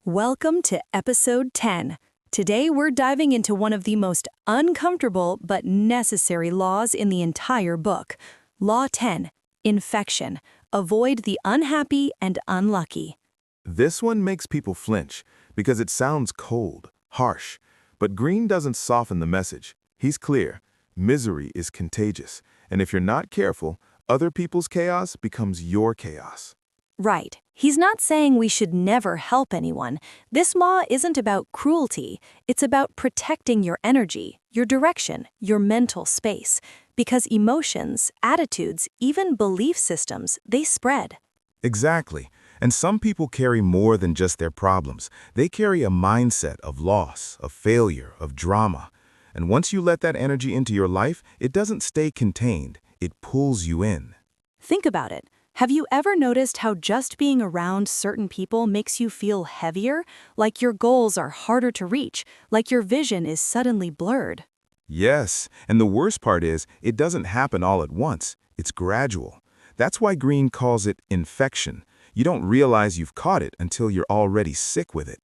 Welcome to episode 10. Today we're diving into one of the most uncomfortable but necessary laws in the entire book. Law 10, infection. Avoid the unhappy and unlucky. This one makes people flinch because it sounds cold, harsh, but Greene doesn't soften the message. He's clear. Misery is contagious, and if you're not careful, other people's chaos becomes your chaos. Right. He's not saying we should never help anyone. This law isn't about cruelty. It's about protecting your energy, your direction, your mental space. Because emotions, attitudes, even belief systems, they spread. Exactly. And some people carry more than just their problems. They carry a mindset of loss, of failure, of drama. And once you let that energy into your life, it doesn't stay contained. It pulls you in. Think about it. Have you ever noticed how just being around certain people makes you feel heavier? Like your goals are harder to reach, like your vision is suddenly blurred. Yes, and the worst part is, it doesn't happen all at once. It's gradual. That's why Greene calls it infection. You don't realize you've caught it until you're already sick with it.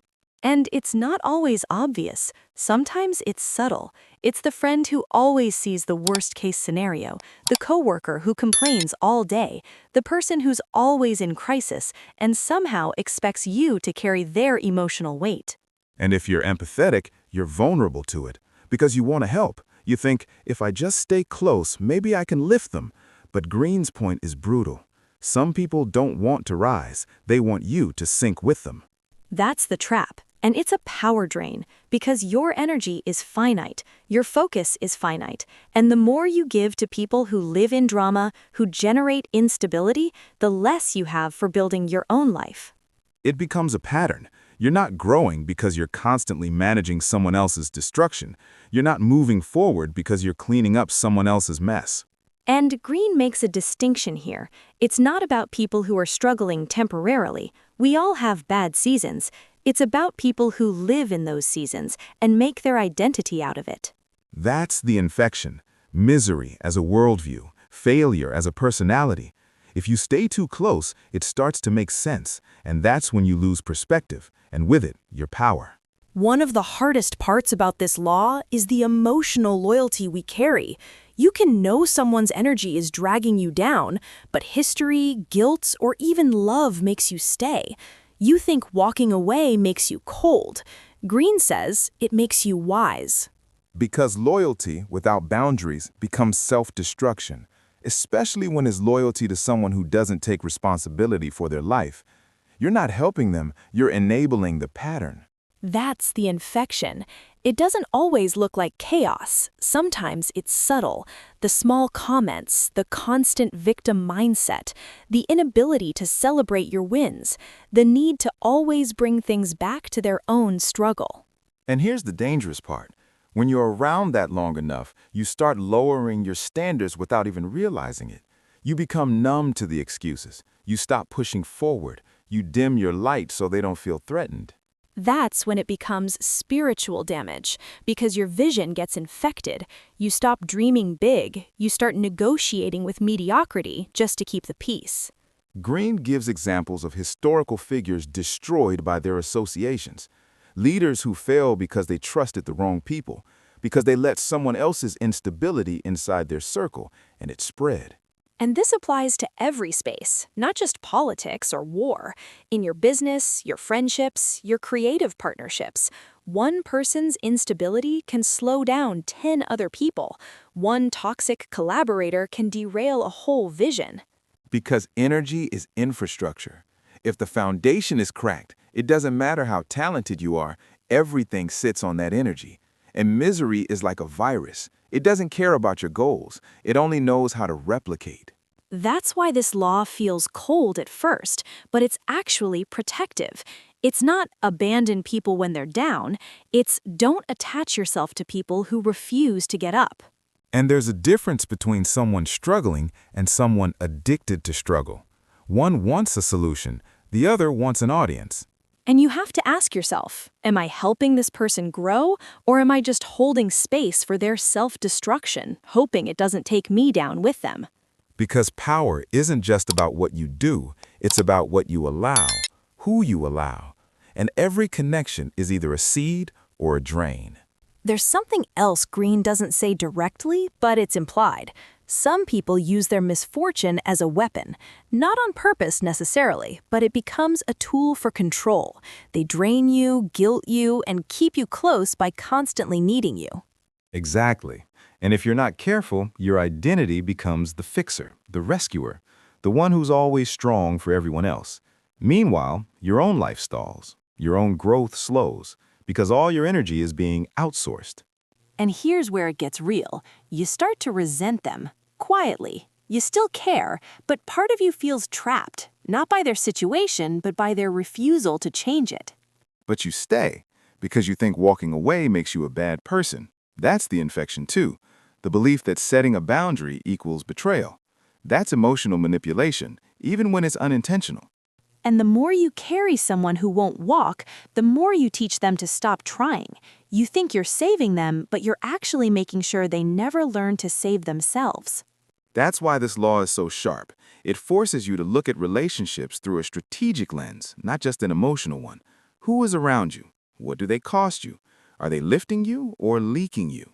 And it's not always obvious. Sometimes it's subtle. It's the friend who always sees the worst-case scenario, the coworker who complains all day, the person who's always in crisis and somehow expects you to carry their emotional weight. And if you're empathetic, you're vulnerable to it. Because you want to help. You think, if I just stay close, maybe I can lift them. But Greene's point is brutal. Some people don't want to rise. They want you to sink with them. That's the trap. And it's a power drain, because your energy is finite, your focus is finite, and the more you give to people who live in drama, who generate instability, the less you have for building your own life. It becomes a pattern. You're not growing because you're constantly managing someone else's destruction. You're not moving forward because you're cleaning up someone else's mess. And Greene makes a distinction here. It's not about people who are struggling temporarily. We all have bad seasons. It's about people who live in those seasons and make their identity out of it. That's the infection. Misery as a worldview, failure as a personality. If you stay too close, it starts to make sense, and that's when you lose perspective, and with it, your power. One of the hardest parts about this law is the emotional loyalty we carry. You can know someone's energy is dragging you down, but history, guilt, or even love makes you stay. You think walking away makes you cold. Greene says it makes you wise. Because loyalty without boundaries becomes self-destruction, especially when it's loyalty to someone who doesn't take responsibility for their life. You're not helping them, you're enabling the pattern. That's the infection. It doesn't always look like chaos. Sometimes it's subtle. The small comments, the constant victim mindset, the inability to celebrate your wins, the need to always bring things back to their own struggle. And here's the dangerous part. When you're around that long enough, you start lowering your standards without even realizing it. You become numb to the excuses. You stop pushing forward. You dim your light so they don't feel threatened. That's when it becomes spiritual damage, because your vision gets infected. You stop dreaming big. You start negotiating with mediocrity just to keep the peace. Greene gives examples of historical figures destroyed by their associations. Leaders who fail because they trusted the wrong people, because they let someone else's instability inside their circle, and it spread. And this applies to every space, not just politics or war. In your business, your friendships, your creative partnerships. One person's instability can slow down 10 other people. One toxic collaborator can derail a whole vision. Because energy is infrastructure. If the foundation is cracked, it doesn't matter how talented you are, everything sits on that energy. And misery is like a virus. It doesn't care about your goals. It only knows how to replicate. That's why this law feels cold at first, but it's actually protective. It's not abandon people when they're down. It's don't attach yourself to people who refuse to get up. And there's a difference between someone struggling and someone addicted to struggle. One wants a solution, the other wants an audience. And you have to ask yourself, am I helping this person grow, or am I just holding space for their self-destruction, hoping it doesn't take me down with them? Because power isn't just about what you do, it's about what you allow, who you allow. and every connection is either a seed or a drain. There's something else Greene doesn't say directly, but it's implied. Some people use their misfortune as a weapon, not on purpose necessarily, but it becomes a tool for control. They drain you, guilt you, and keep you close by constantly needing you. Exactly. And if you're not careful, your identity becomes the fixer, the rescuer, the one who's always strong for everyone else. Meanwhile, your own life stalls, your own growth slows, because all your energy is being outsourced. And here's where it gets real. You start to resent them, quietly. You still care, but part of you feels trapped, not by their situation, but by their refusal to change it. But you stay, because you think walking away makes you a bad person. That's the infection too. The belief that setting a boundary equals betrayal. That's emotional manipulation, even when it's unintentional. And the more you carry someone who won't walk, the more you teach them to stop trying. You think you're saving them, but you're actually making sure they never learn to save themselves. That's why this law is so sharp. It forces you to look at relationships through a strategic lens, not just an emotional one. Who is around you? What do they cost you? Are they lifting you or leaking you?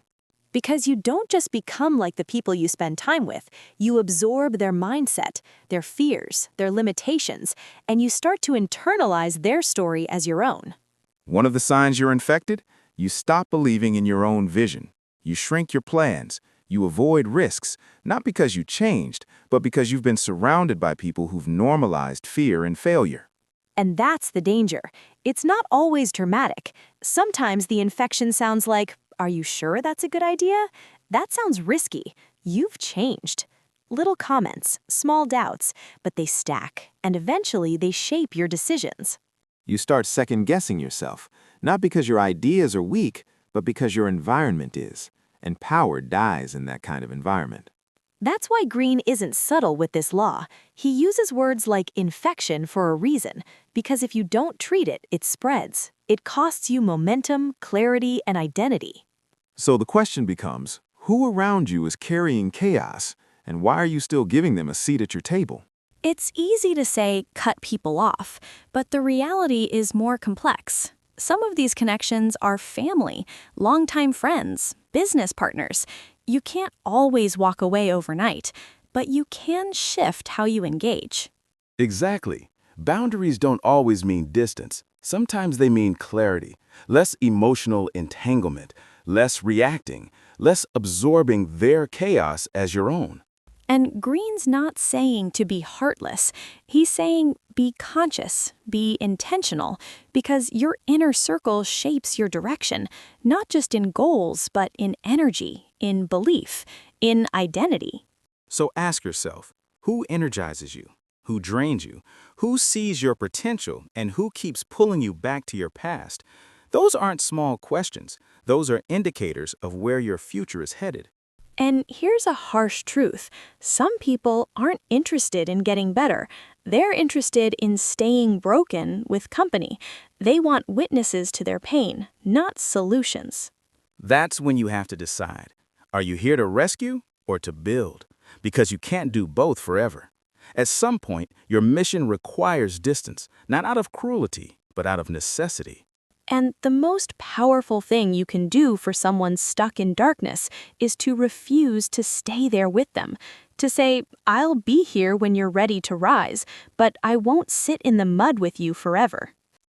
Because you don't just become like the people you spend time with, you absorb their mindset, their fears, their limitations, and you start to internalize their story as your own. One of the signs you're infected? You stop believing in your own vision. You shrink your plans. You avoid risks, not because you changed, but because you've been surrounded by people who've normalized fear and failure. And that's the danger. It's not always dramatic. Sometimes the infection sounds like, "Are you sure that's a good idea? That sounds risky. You've changed." Little comments, small doubts, but they stack, and eventually they shape your decisions. You start second-guessing yourself, not because your ideas are weak, but because your environment is. And power dies in that kind of environment. That's why Greene isn't subtle with this law. He uses words like infection for a reason, because if you don't treat it, it spreads. It costs you momentum, clarity, and identity. So the question becomes, who around you is carrying chaos, and why are you still giving them a seat at your table? It's easy to say cut people off, but the reality is more complex. Some of these connections are family, longtime friends, business partners. You can't always walk away overnight, but you can shift how you engage. Exactly. Boundaries don't always mean distance. Sometimes they mean clarity, less emotional entanglement, less reacting, less absorbing their chaos as your own. And Greene's not saying to be heartless. He's saying be conscious, be intentional, because your inner circle shapes your direction, not just in goals, but in energy, in belief, in identity. So ask yourself, who energizes you? Who drains you? Who sees your potential and who keeps pulling you back to your past? Those aren't small questions. Those are indicators of where your future is headed. And here's a harsh truth. Some people aren't interested in getting better. They're interested in staying broken with company. They want witnesses to their pain, not solutions. That's when you have to decide. Are you here to rescue or to build? Because you can't do both forever. At some point, your mission requires distance, not out of cruelty, but out of necessity. And the most powerful thing you can do for someone stuck in darkness is to refuse to stay there with them. To say, I'll be here when you're ready to rise, but I won't sit in the mud with you forever.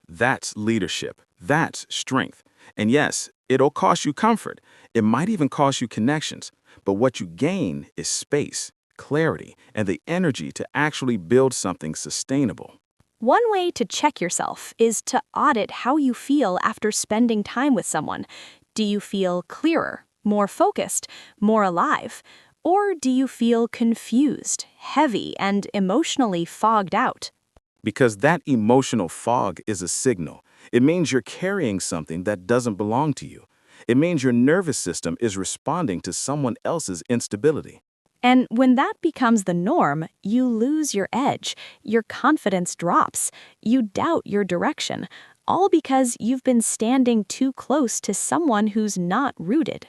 That's leadership. That's strength. And yes, it'll cost you comfort. It might even cost you connections. But what you gain is space, clarity, and the energy to actually build something sustainable. One way to check yourself is to audit how you feel after spending time with someone. Do you feel clearer, more focused, more alive? Or do you feel confused, heavy, and emotionally fogged out? Because that emotional fog is a signal. It means you're carrying something that doesn't belong to you. It means your nervous system is responding to someone else's instability. And when that becomes the norm, you lose your edge, your confidence drops, you doubt your direction, all because you've been standing too close to someone who's not rooted.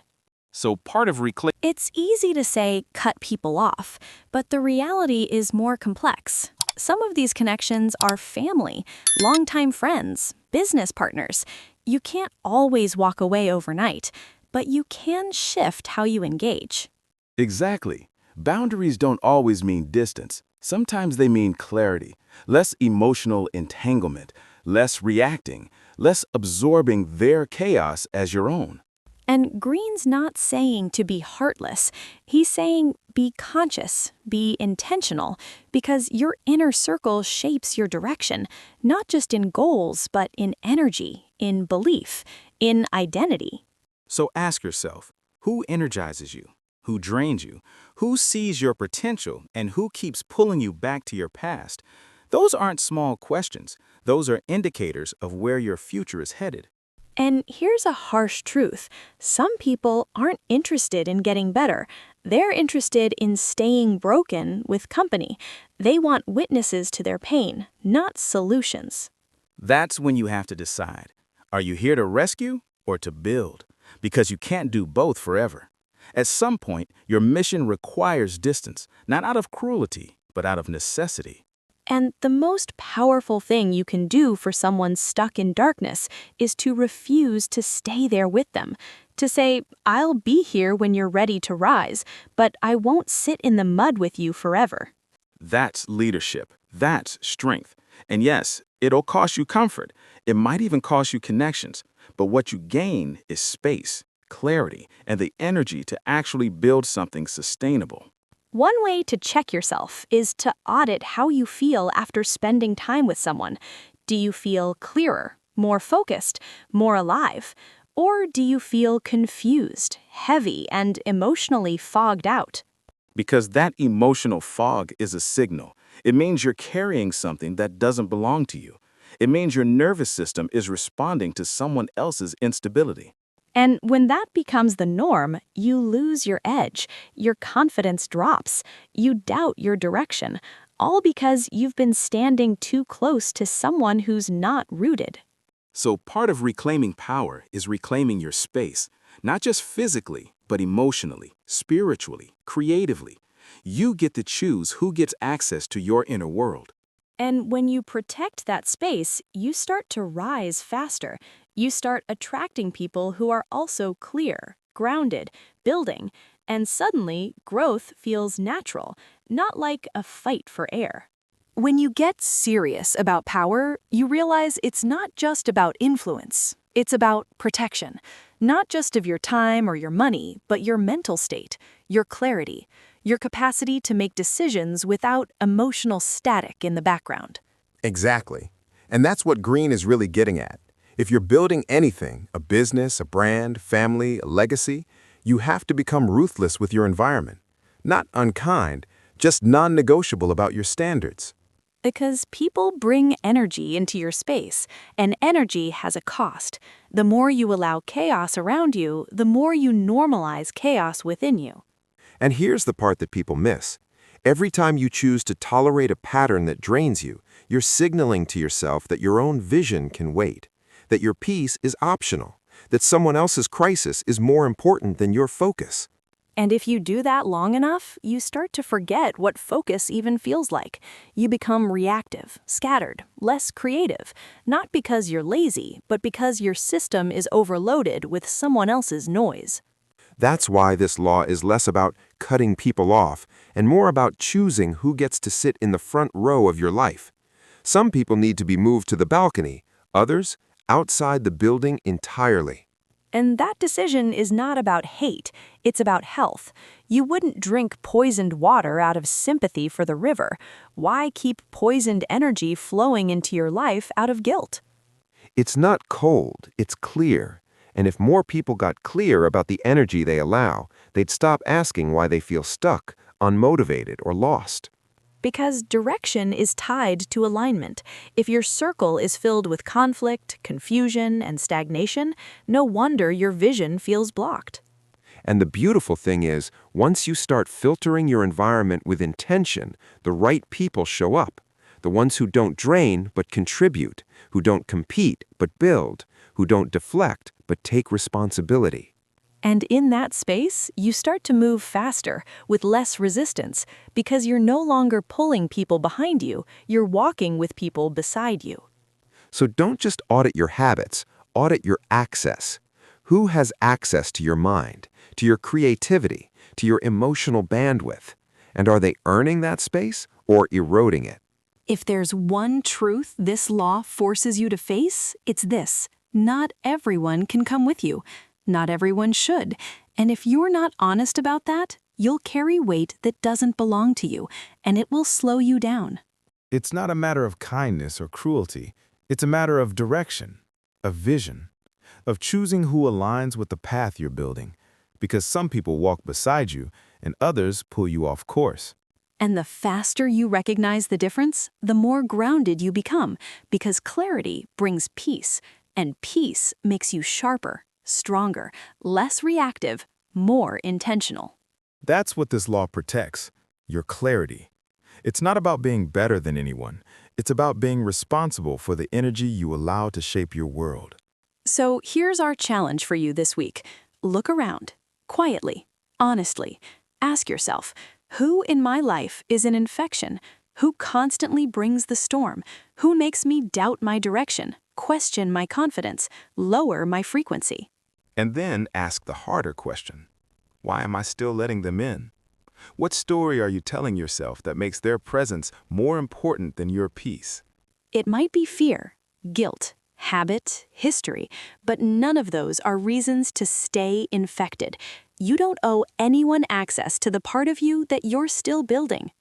So part of It's easy to say cut people off, but the reality is more complex. Some of these connections are family, longtime friends, business partners. You can't always walk away overnight, but you can shift how you engage. Exactly. Boundaries don't always mean distance. Sometimes they mean clarity, less emotional entanglement, less reacting, less absorbing their chaos as your own. And Green's not saying to be heartless. He's saying be conscious, be intentional, because your inner circle shapes your direction, not just in goals, but in energy, in belief, in identity. So ask yourself, who energizes you? Who drains you? Who sees your potential and who keeps pulling you back to your past? Those aren't small questions. Those are indicators of where your future is headed. And here's a harsh truth. Some people aren't interested in getting better. They're interested in staying broken with company. They want witnesses to their pain, not solutions. That's when you have to decide. Are you here to rescue or to build? Because you can't do both forever. At some point, your mission requires distance, not out of cruelty, but out of necessity. And the most powerful thing you can do for someone stuck in darkness is to refuse to stay there with them. To say, I'll be here when you're ready to rise, but I won't sit in the mud with you forever. That's leadership. That's strength. And yes, it'll cost you comfort. It might even cost you connections. But what you gain is space, clarity, and the energy to actually build something sustainable. One way to check yourself is to audit how you feel after spending time with someone. Do you feel clearer, more focused, more alive? Or do you feel confused, heavy, and emotionally fogged out? Because that emotional fog is a signal. It means you're carrying something that doesn't belong to you. It means your nervous system is responding to someone else's instability. And when that becomes the norm, you lose your edge, your confidence drops, you doubt your direction, all because you've been standing too close to someone who's not rooted. So part of reclaiming power is reclaiming your space, not just physically, but emotionally, spiritually, creatively. You get to choose who gets access to your inner world. And when you protect that space, you start to rise faster. You start attracting people who are also clear, grounded, building, and suddenly growth feels natural, not like a fight for air. When you get serious about power, you realize it's not just about influence. It's about protection, not just of your time or your money, but your mental state, your clarity, your capacity to make decisions without emotional static in the background. Exactly. And that's what Greene is really getting at. If you're building anything, a business, a brand, family, a legacy, you have to become ruthless with your environment. Not unkind, just non-negotiable about your standards. Because people bring energy into your space, and energy has a cost. The more you allow chaos around you, the more you normalize chaos within you. And here's the part that people miss. Every time you choose to tolerate a pattern that drains you, you're signaling to yourself that your own vision can wait, that your peace is optional, that someone else's crisis is more important than your focus. And if you do that long enough, you start to forget what focus even feels like. You become reactive, scattered, less creative, not because you're lazy, but because your system is overloaded with someone else's noise. That's why this law is less about cutting people off and more about choosing who gets to sit in the front row of your life. Some people need to be moved to the balcony, others outside the building entirely. And that decision is not about hate, it's about health. You wouldn't drink poisoned water out of sympathy for the river. Why keep poisoned energy flowing into your life out of guilt? It's not cold, it's clear. And if more people got clear about the energy they allow, they'd stop asking why they feel stuck, unmotivated, or lost. Because direction is tied to alignment. If your circle is filled with conflict, confusion, and stagnation, no wonder your vision feels blocked. And the beautiful thing is, once you start filtering your environment with intention, the right people show up. The ones who don't drain but contribute, who don't compete but build, who don't deflect but take responsibility. And in that space, you start to move faster, with less resistance, because you're no longer pulling people behind you, you're walking with people beside you. So don't just audit your habits, audit your access. Who has access to your mind, to your creativity, to your emotional bandwidth? And are they earning that space or eroding it? If there's one truth this law forces you to face, it's this: not everyone can come with you. Not everyone should. And if you're not honest about that, you'll carry weight that doesn't belong to you, and it will slow you down. It's not a matter of kindness or cruelty. It's a matter of direction, of vision, of choosing who aligns with the path you're building. Because some people walk beside you and others pull you off course. And the faster you recognize the difference, the more grounded you become, because clarity brings peace, and peace makes you sharper, stronger, less reactive, more intentional. That's what this law protects, your clarity. It's not about being better than anyone. It's about being responsible for the energy you allow to shape your world. So here's our challenge for you this week. Look around, quietly, honestly. Ask yourself, who in my life is an infection? Who constantly brings the storm? Who makes me doubt my direction, question my confidence, lower my frequency? And then ask the harder question. Why am I still letting them in? What story are you telling yourself that makes their presence more important than your peace? It might be fear, guilt, habit, history, but none of those are reasons to stay infected. You don't owe anyone access to the part of you that you're still building.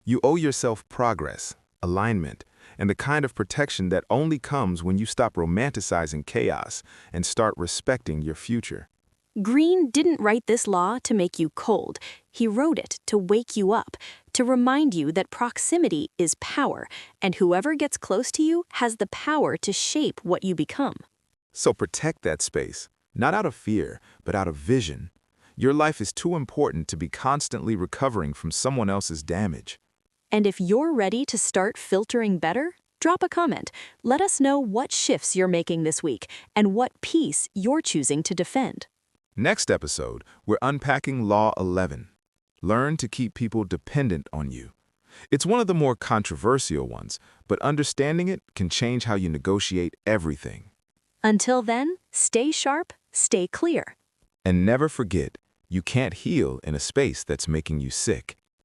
You owe yourself progress, alignment, and the kind of protection that only comes when you stop romanticizing chaos and start respecting your future. Greene didn't write this law to make you cold. He wrote it to wake you up, to remind you that proximity is power, and whoever gets close to you has the power to shape what you become. So protect that space, not out of fear, but out of vision. Your life is too important to be constantly recovering from someone else's damage. And if you're ready to start filtering better, drop a comment. Let us know what shifts you're making this week and what peace you're choosing to defend. Next episode, we're unpacking Law 11. Learn to keep people dependent on you. It's one of the more controversial ones, but understanding it can change how you negotiate everything. Until then, stay sharp, stay clear. And never forget, you can't heal in a space that's making you sick.